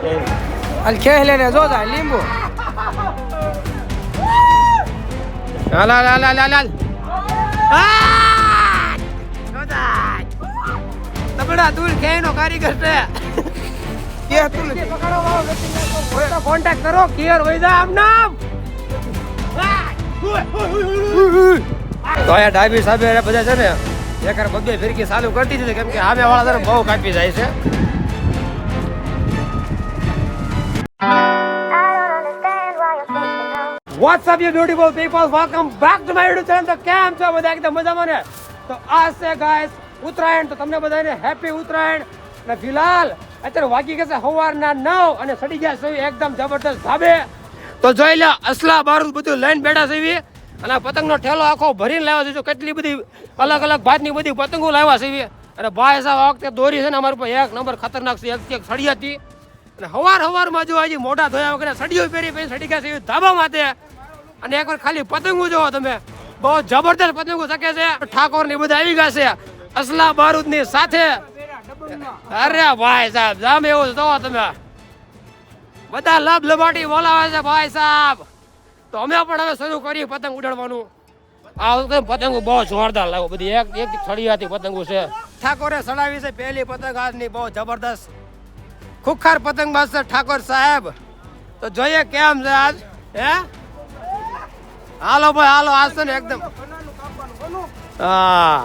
હાલ ખેલે ને જો જા લીંબુ હાલ હાલ હાલ હાલ હાલ તબડા દૂર ખેનો કારીગર છે કે તું પકડો કોન્ટેક્ટ કરો કેર વઈ જા આમ નામ તો આ ડાબી સાહેબ બધા છે ને એકર બબ્બે ફિરકી ચાલુ કરી દીધી કેમ કે સામે વાળા છે બહુ કાપી જાય છે What's up you beautiful people, welcome back to my YouTube channel. તો કેમ છો બધા એકદમ મજામાં ને તો આજ છે ગાઈસ ઉત્તરાયણ તો તમને બધાને હેપી ઉત્તરાયણ અને ફિલહાલ અત્યારે વાગી ગયા છે સવારના 9 અને સડી ગયા છે એકદમ જબરદસ્ત ધાબે તો જોઈ લે અસલા બારૂદ બધું લઈને બેઠા છે અને પતંગનો ઠેલો આખો ભરીને લાવ્યા છે કેટલી બધી અલગ અલગ ભાતની બધી પતંગો લાવ્યા છે અને ભાઈ સાહેબ આ વખતે દોરી છે ને અમારી પાસે એક નંબર ખતરનાક છે એક સળી હતી અને હવારમાં જો હજી મોઢા ધોયા વગર સડીઓ પહેરી સડી ગયા છે ધાબા માથે અને એકવાર ખાલી પતંગો જોવો તમે બહુ જબરદસ્ત પતંગો શકે છે ઠાકોર ની બધા આવી ગયા છે અસલા બારૂદ ની સાથે અરે ભાઈ સાહેબ જામ એવું જોવો તમે બધા લબ લબાટી બોલાવે છે ભાઈ સાહેબ તો અમે પણ હવે શરૂ કરીએ પતંગ ઉડાડવાનું આ વખતે પતંગો બહુ જોરદાર લાવો બધી એક એક છડિયાથી પતંગો છે ઠાકોરે સડાવી છે પહેલી પતંગ આજની બહુ જબરદસ્ત ખુખાર પતંગ બાજ છે ઠાકોર સાહેબ તો જોઈએ કેમ છે આજ હે હાલો ભાઈ હાલો આજ છે ને એકદમ હા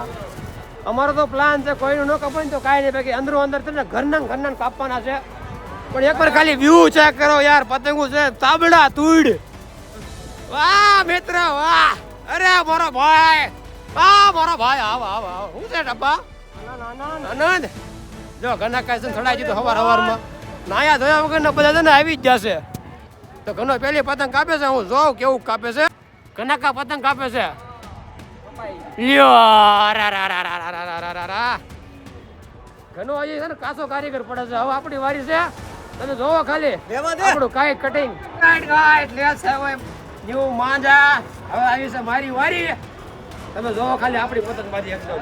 અમારો તો પ્લાન છે કોઈનું ન કપાય તો કાંઈ નહીં બાકી અંદરો અંદર છે ને ઘરના કાપવાના છે પણ એકવાર ખાલી વ્યૂ ચેક કરો યાર પતંગો છે તાબડા તુડ વાહ મિત્ર વાહ અરે મારો ભાઈ આવ હું છે ડબ્બા આનંદ જો ઘરના કાંઈ થડાઈ દીધું હવારમાં નાયા ધોયા વગર બધા છે ને આવી જ જશે તો ઘણો પેલી પતંગ કાપે છે હું જોઉં કેવું કાપે છે કનકા પતંગ કાપે છે ઘણો હજી છે ને કાસો કારીગર પડે છે હવે આપણી વારી છે તમે જોવો ખાલી આપણું કાઈ કટિંગ ન્યુ માંજા હવે આવી છે મારી વારી તમે જોવો ખાલી આપણી પતંગબાજી એકદમ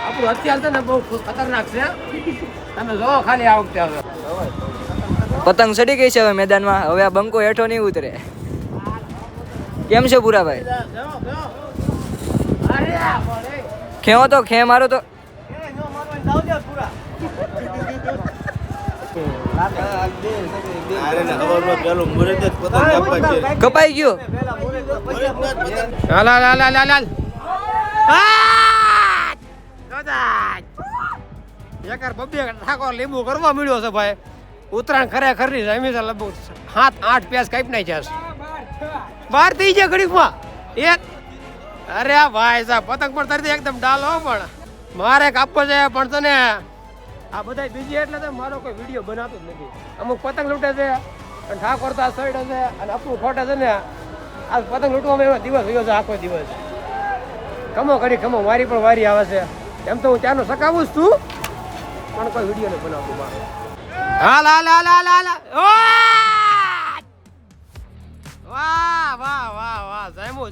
આપણું અત્યારે છે ને બહુ ખતરનાક છે તમે જોવો ખાલી આ વખતે હવે પતંગ ચડી ગઈ છે હવે મેદાનમાં હવે આ બંકો હેઠો નહીં ઉતરે કેમ છે પુરાભાઈ ખેવો તો ખે મારો તો કપાઈ ગયો ઠાકોર લીંબુ કરવા મળ્યો છે ભાઈ ઉત્તરાયણ ખરેખર ની જમી છે લગભગ 7-8 પેસ કાપી નાખ્યા છે બહાર થઈ જાય ઘડીકમાં એક અરે ભાઈ સાહેબ પતંગ પણ તરી એકદમ ડાલો પણ મારે કાપવો છે પણ તને આ બધા બીજી એટલે તો મારો કોઈ વિડીયો બનાવતો જ નથી અમુક પતંગ લૂંટે છે અને ઠાકોર તો આ સઈડે છે અને આપણું ખોટે છે ને આ પતંગ લૂંટવામાં એવો દિવસ ગયો છે આખો દિવસ ખમો કરી ખમો વારી પણ વારી આવે છે એમ તો હું ત્યાંનો સકાવું જ છું પણ કોઈ વિડીયો નહીં બનાવતું મારે હાલ હાલ હાલ હાલ હાલ વાહ જાયમુ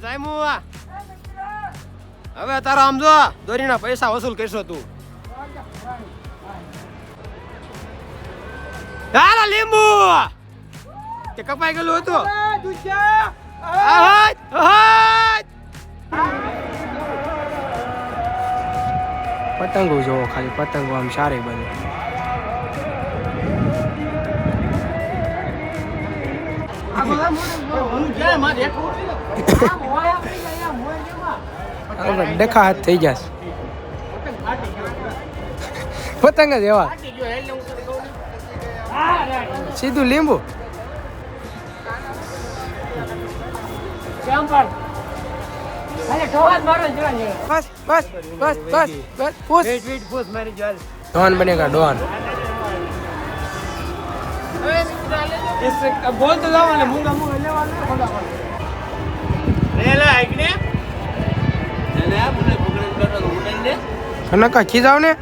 હવે તારો આમ જો દોરીના પૈસા વસૂલ કરશો તું હાલો લીંબુ તે કપાઈ ગયેલું હતું પતંગો જોવો ખાલી પતંગો આમ સારી બને ડખા હાથ થઈ જશે પતંગ જ એવા સીધું લીંબુ બસ डॉन बनेगा डॉन बोल तो जाओ ना मुंगा ले वाला ले आइकने ले मुने पकड़ कर उड़न दे खाना का खी जाओ ने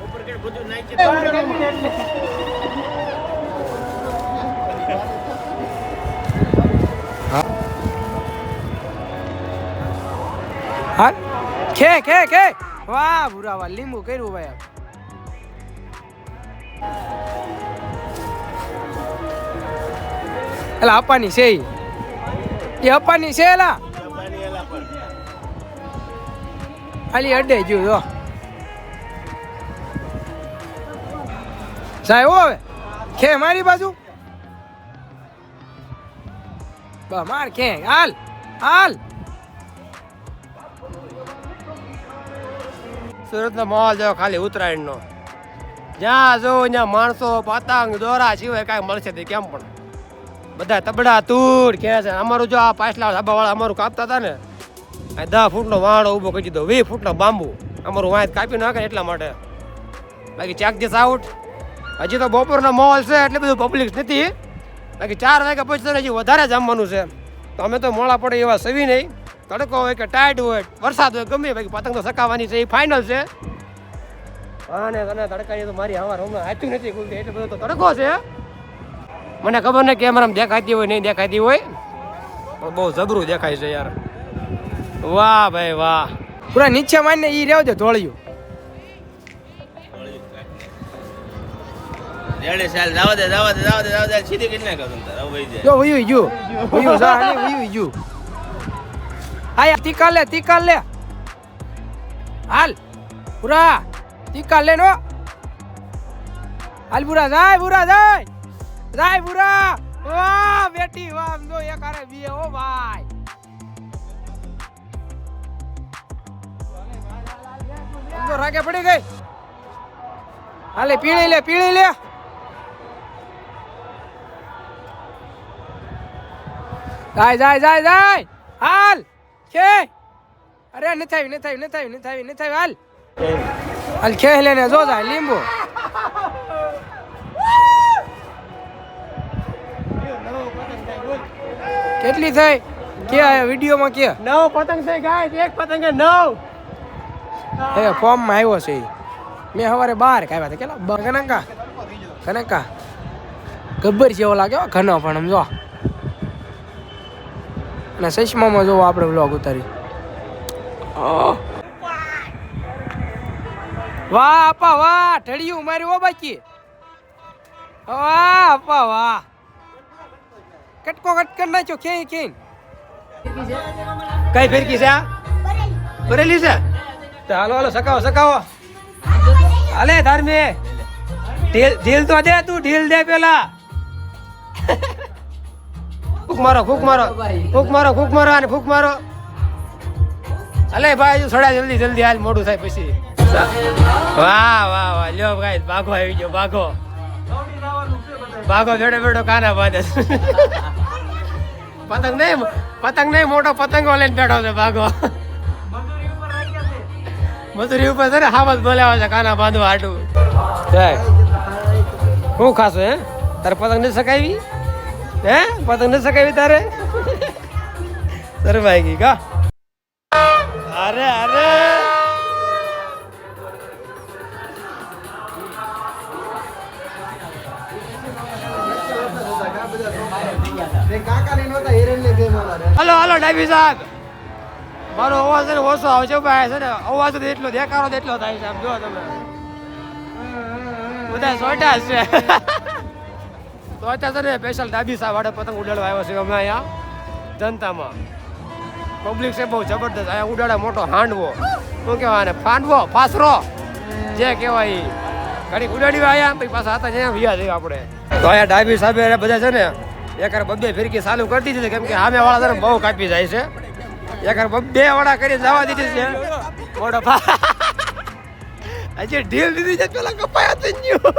ऊपर के बुद्धू नहीं के हां के वाह बुरा वाह लींबू કર્યું ભાઈ એટલે આપવાની છે એ આપવાની છે એલા ખાલી અડે ગયું જો સાહેબ હવે ખે મારી બાજુ માર ખે હાલ હાલ સુરતનો માહોલ જો ખાલી ઉત્તરાયણનો જ્યાં જો ત્યાં માણસો પતંગ દોરા સિવાય કાંઈ મળશે તે કેમ પણ બધા તબડા તૂર કે છે અમારું જો આ પાછલા ધાબાવાળા અમારું કાપતા હતા ને આ 10 ફૂટનો વાળો ઊભો કરી દીધો 20 ફૂટનો બાંબુ અમારું વાંચ કાપી નાખે એટલા માટે બાકી ચાક દિસ આઉટ હજી તો બપોરનો માહોલ છે એટલે બધું પબ્લિક નથી બાકી 4 વાગ્યા પછી તો હજી વધારે જમવાનું છે તો અમે તો મોડા પડે એવા સવી નહીં તડકો હોય કે ટાઈટ હોય વરસાદ હોય ગમે બાકી પતંગ તો સકાવવાની છે એ ફાઇનલ છે અને તને તડકાની તો મારી હવાર હમણાં હાથું નથી ખુલતી એટલે બધો તો તડકો છે મને ખબર નહીં કેમેરામાં દેખાતી હોય નહીં દેખાતી હોય પણ બહુ જબરું દેખાય છે યાર વાહ ભાઈ વાહ પૂરા નીચે મારીને ઈ રહેવ દે ધોળિયું રેડે ચાલ જાવ દે સીધી કરી નાખો તમ તાર હવે જાય જો વયું જા ને વયું જો આયા તીકાલ લે હાલ પૂરા તીકાલ લે નો હાલ પૂરા જાય પૂરા વાહ બેટી વાહ આમ જો એક આરે બી ઓ ભાઈ તો રાગે પડી ગઈ હાલે પીળી લે જાય હાલ કે અરે ન થાય હાલ ખેહ લેને જો જાય લીંબુ કેટલી થઈ કે વિડીયોમાં કે 9 પતંગ થઈ ગાઈસ એક પતંગે 9 એ ફોર્મ માં આવ્યો છે મેં સવારે 12 કાવ્યા હતા કેટલા કનકા ગબ્બર જેવો લાગ્યો ઘનો પણ આમ જો અને ચશ્મામાં જોવો આપણે વ્લોગ ઉતારી વાહ આપા વાહ ઢળિયું મારી ઓ બાકી વાહ આપા વાહ કટકો કટ કર નાખ્યો કે કઈ ફેરકી છે આ બરેલી છે તો હાલો સકાવો હાલે ધર્મે ઢીલ તો દે તું ઢીલ દે પેલા ફૂક મારો અલે ભાઈ જો સડા જલ્દી હાલ મોડું થાય પછી વાહ લ્યો ગાઈસ ભાગો આવી ગયો ભાગો જોડે બેડો કાના બાંધે પતંગ નહીં મોટો પતંગો લઈને બેઠો છે ભાગો મજૂરી ઉપર છે ને હાવત બોલાવે છે કાના બાંધવા હાટું હું ખાશો હે તારે પતંગ નથી સકાવી હે પતંગ નથી સકાવી તારે સરવાઈ ગઈ કા અરે હાલો ડાબી સાહેબ મારો અવાજ છે ને ઓછો આવશે ભાઈ છે ને અવાજ તો એટલો દેખાડો તો એટલો થાય છે આમ જો તમે બધા સોટા છે તો અત્યારે છે ને સ્પેશિયલ ડાબી સાહેબ વાળે પતંગ ઉડાડવા આવ્યો છે અમે અહીંયા જનતામાં પબ્લિક છે બહુ જબરદસ્ત અહીંયા ઉડાડે મોટો હાંડવો શું કહેવાય ને ફાંડવો ફાસરો જે કહેવાય ઘડી ઉડાડી આવ્યા પછી પાછા હતા ત્યાં વ્યા જઈએ આપણે તો અહીંયા ડાબી સાહેબ બધા છે ને એકર બબ્બે ફિરકી ચાલુ કરી દીધી છે કેમ કે સામે વાળા છે ને બહુ કાપી જાય છે એકર બબ્બે વાળા કરી જવા દીધી છે મોટો હજી ઢીલ દીધી છે પેલા કપાયા થઈ ગયું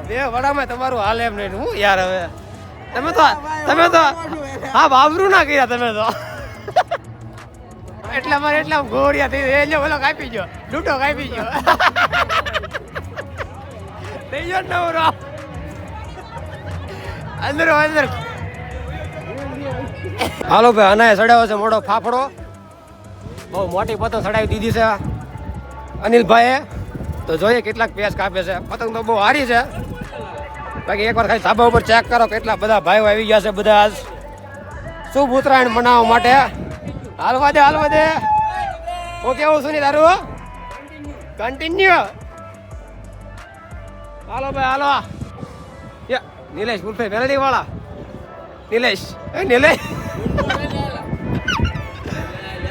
બે વડામાં તમારું હાલ એમ નહીં હું યાર હવે તમે તો હા બાબરું ના કર્યા તમે તો એટલા ગોળિયા થઈ એટલે બોલો કાપી ગયો લૂટો કાપી ગયો થઈ ગયો નવરો અંદર હાલો ભાઈ અનાય સડાવ્યો છે મોટો ફાફડો બહુ મોટી પતંગ સડાવી દીધી છે અનિલભાઈએ તો જોઈએ કેટલાક પેસ કાપે છે પતંગ તો બહુ સારી છે બાકી એકવાર ખાલી ધાબા ઉપર ચેક કરો કેટલા બધા ભાઈઓ આવી ગયા છે બધા આજ શુભ ઉત્તરાયણ મનાવવા માટે હાલવા દે હું કેવું છું ને તારું કન્ટિન્યુ હાલો ભાઈ હાલો નીલેશ ઉર્ફે મેલડી વાળા નિલેશ એ નિલેશ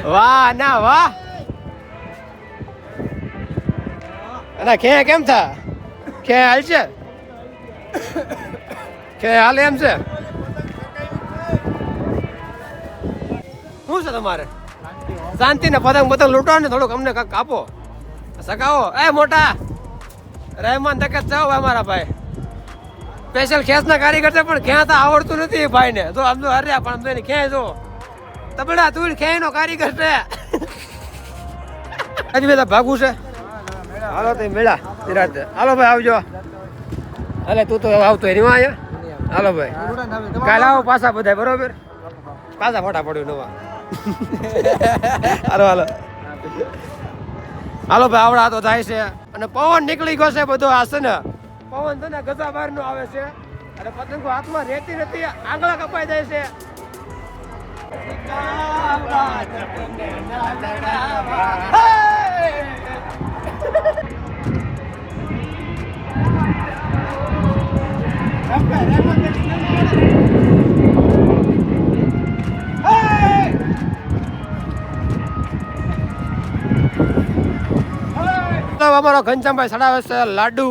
વાહ ના વાહ અને ખે કેમ થા ખે હાલ છે ખે હાલ એમ છે શું છે તમારે શાંતિ ને પતંગ પતંગ લૂંટો ને થોડુંક અમને કાંઈક આપો સકાવો એ મોટા રહેમાન તકે જાઓ અમારા ભાઈ સ્પેશિયલ ખેંચના કારીગર છે પણ ખેંચતા આવડતું નથી ભાઈ ને જો આમ તો હર્યા પણ આમ તો એને ખેંચ જો તબડા તું ખેંચનો કારીગર છે હજી બધા ભાગવું છે હાલો તો મેળા નિરાતે હાલો ભાઈ આવજો હાલે તું તો આવતો એની માં અહીંયા હાલો ભાઈ કાલે આવો પાછા બધા બરોબર પાછા ફોટા પડ્યું નવા હાલો હાલો હાલો ભાઈ આવડા તો થાય છે અને પવન નીકળી ગયો છે બધો આ છે ને પવન છે ને ગજા બહાર નો આવે છે અને પતંગો હાથમાં રહેતી નથી આંગળા કપાઈ જાય છે અમારો ઘનશ્યામભાઈ ચડાવે છે લાડુ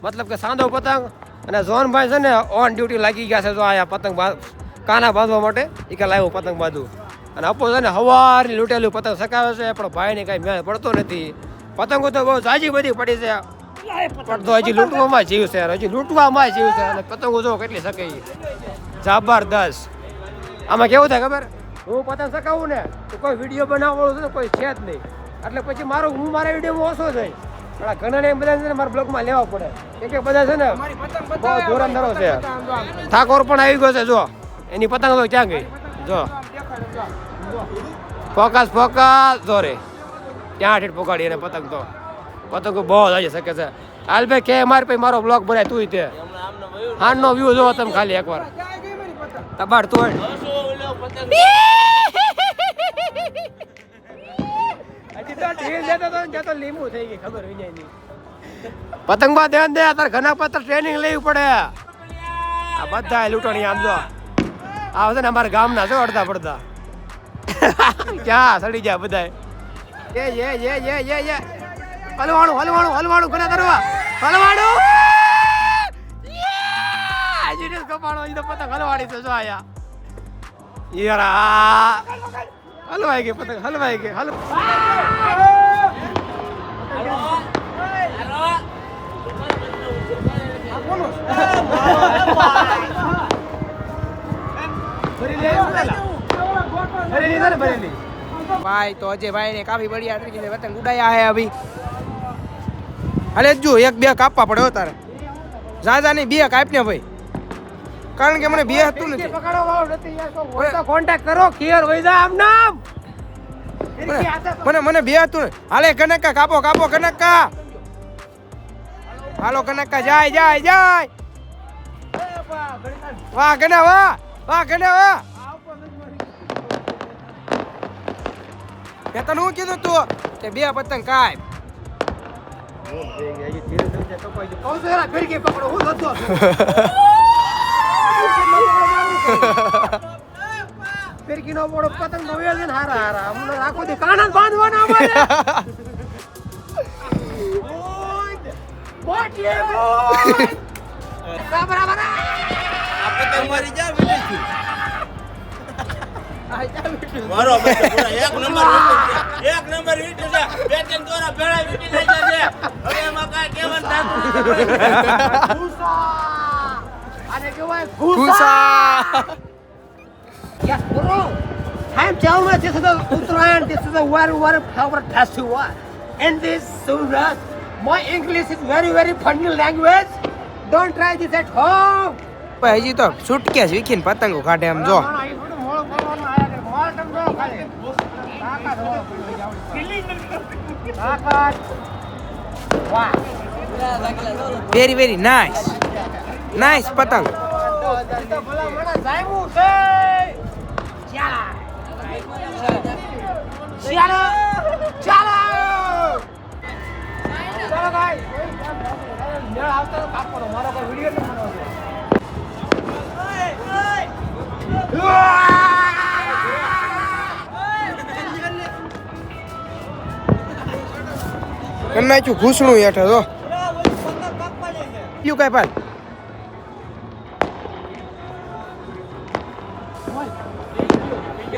મતલબ કે સાંદો પતંગ અને ઝોનભાઈ છે ને ઓન ડ્યુટી લાગી ગયા છે તો આયા પતંગ કાના બાંધવા માટે એ કે લાવ્યો પતંગ બાંધું અને અપો છે ને હવારની લૂંટેલું પતંગ સકાવે છે પણ ભાઈને કાંઈ મેળ પડતો નથી પતંગો તો બહુ જાજી બધી પડી છે પણ તો હજી લૂંટવામાં જીવ છે હજી લૂંટવામાં જીવ છે અને પતંગો જો કેટલી શકે જબરદસ્ત આમાં કેવું થાય ખબર હું પતંગ સકાવું ને તો કોઈ વિડીયો બનાવવાનું છે ને કોઈ છે જ નહીં એટલે પછી હું મારા વિડીયોમાં ઓછો થઈ પણ ઘણા ને બધા છે ને મારા બ્લોગમાં લેવા પડે કેમ કે બધા છે ને બહુ ધોરણદારો છે ઠાકોર પણ આવી ગયો છે જો એની પતંગ તો ક્યાં ગઈ જો ફોકસ જો રે ત્યાં ઠેઠ પકડી એને પતંગ તો પતંગો બહુ આવી શકે છે હાલ ભાઈ કે મારે પછી મારો બ્લોગ બનાય તું તે હાનનો વ્યૂ જોવો તમે ખાલી એકવાર તબાડ તોડ પતંગમાં ધ્યાન દે તારે ઘણા પત્ર ટ્રેનિંગ લેવી પડે આ બધા લૂંટણી આમ જો આવશે ને અમારા ગામના છો અડધા પડતા ક્યાં સડી જાય બધા હલવાણું ઘણા તરવા હલવાણું પતંગ હલવાડી તો જો આયા યાર હલવાઈ ગઈ પતંગ હલવાઈ ગઈ भाई तो अजय भाई ने काफी बढ़िया तरीके से पतंग उड़ाया है अभी अरे जो एक બે કાપવા પડ્યો તારે જાજા નહીં બે કાપને ભાઈ કારણ કે મને બે હતું નથી પકડો વાળો નથી યાર તો કોન્ટેક્ટ કરો ક્લિયર હોય જા આમ નામ મને બે હતું ને હાલે કનક્કા કાપો કનક્કા હાલો કનક્કા જાય વાહ ગના વાહ મેં તને શું કીધું તું કે બે પતંગ કાપ ફિરકી નો મોડો પતંગ નો વેલ ને હારા અમને રાખો દે કાના બાંધવાના અમારે બોટલે બરાબર આ પતંગ મારી જા વિદેશી મારો બેટો પૂરા એક નંબર વીટ છે બે ત્રણ દોરા ભેળા વીટી લઈ જશે હવે એમાં કાઈ કેવન થાતું આને કહેવાય ભૂસા Yes, bro. I'm telling you, this is the Uttarayan. This is a very favorite festival. And this Suraj, my English is very funny language. Don't try this at home. ભાઈ હજી તો સુટકેસ વીખીને પતંગો કાઢે એમ જો વેરી નાઇસ પતંગ ચાલો ભાઈ મેળ આવતા કાપવાનો મારો કોઈ વિડિયો ન બનાવજો નાખ્યું ઘૂસણું હેઠળ જો કઈ પાલ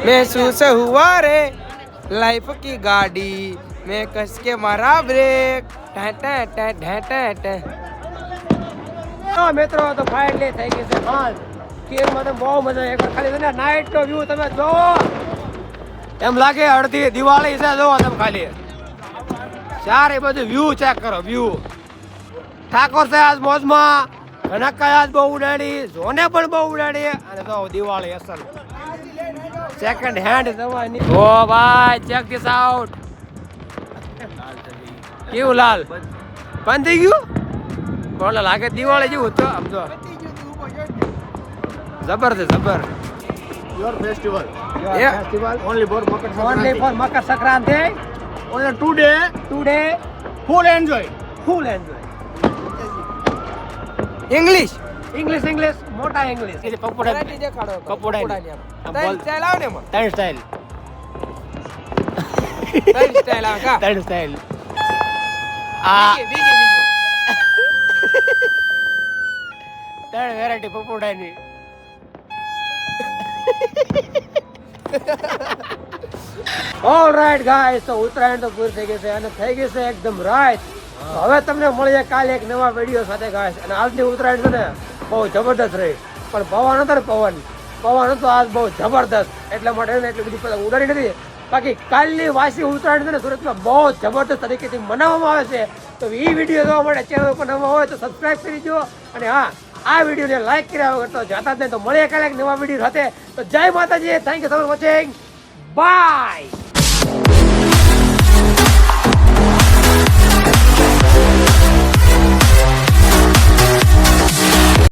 महसूस हुआ रे लाइफ की गाड़ी मैं कस के मारा ब्रेक મિત્રો તો ફાઇનલી થઈ ગઈ છે હાલ કેરમાં તો બહુ મજા આવે. એકવાર ખાલી છે નાઇટ નો વ્યૂ તમે જોવો એમ લાગે અડધી દિવાળી છે. જોવો તમે ખાલી ચારે બધું વ્યૂ ચેક કરો. વ્યૂ ઠાકોર છે આજ મોજમાં, ઘનકાય આજ બહુ ઉડાડી, જોને પણ બહુ ઉડાડી અને જો દિવાળી અસલ સેકન્ડ હેન્ડ જવાની. ઓ ભાઈ ચેક ધીસ આઉટ. કેવું લાલ બંધ થઈ ગયું પણ લાગે દિવાળી જેવું તો આમ જો જબર છે જબર. Your festival festival only for Makar only for Makar Sankranti. Only today Today full enjoy. full enjoy. English English English મોટા English. એ પકોડા દેખાડો પકોડાની. સ્ટાઈલ આવે ને એમાં ત્રણ સ્ટાઇલ સ્ટાઈલ આવે કા ત્રણ સ્ટાઇલ. બીજી ત્રણ વેરાયટી પકોડાની. ઓલ રાઈટ ગાઈસ, તો ઉત્તરાયણ તો પૂરી થઈ ગઈ છે અને થઈ ગઈ છે એકદમ રાઈટ. હવે તમને મળીએ કાલે એક નવા વિડીયો સાથે ગાઈસ. અને આજની ઉત્તરાયણ છે ને બહુ જબરદસ્ત રહી, પણ પવન હતો ને પવન હતો આજ બહુ જબરદસ્ત, એટલા માટે એને એટલી બધી પતંગ ઉડાડી નથી. બાકી કાલની વાસી ઉત્તરાયણ છે ને સુરતમાં બહુ જબરદસ્ત તરીકેથી મનાવવામાં આવે છે. તો એ વિડીયો જોવા માટે ચેનલ ઉપર નવા હોય તો સબસ્ક્રાઇબ કરી દો. અને હા, આ વિડીયોને લાઈક કર્યા વગર તો જાતા જ નહીં. તો મળીએ કાલે એક નવા વિડીયો સાથે. તો જય માતાજી, thank you for watching, by.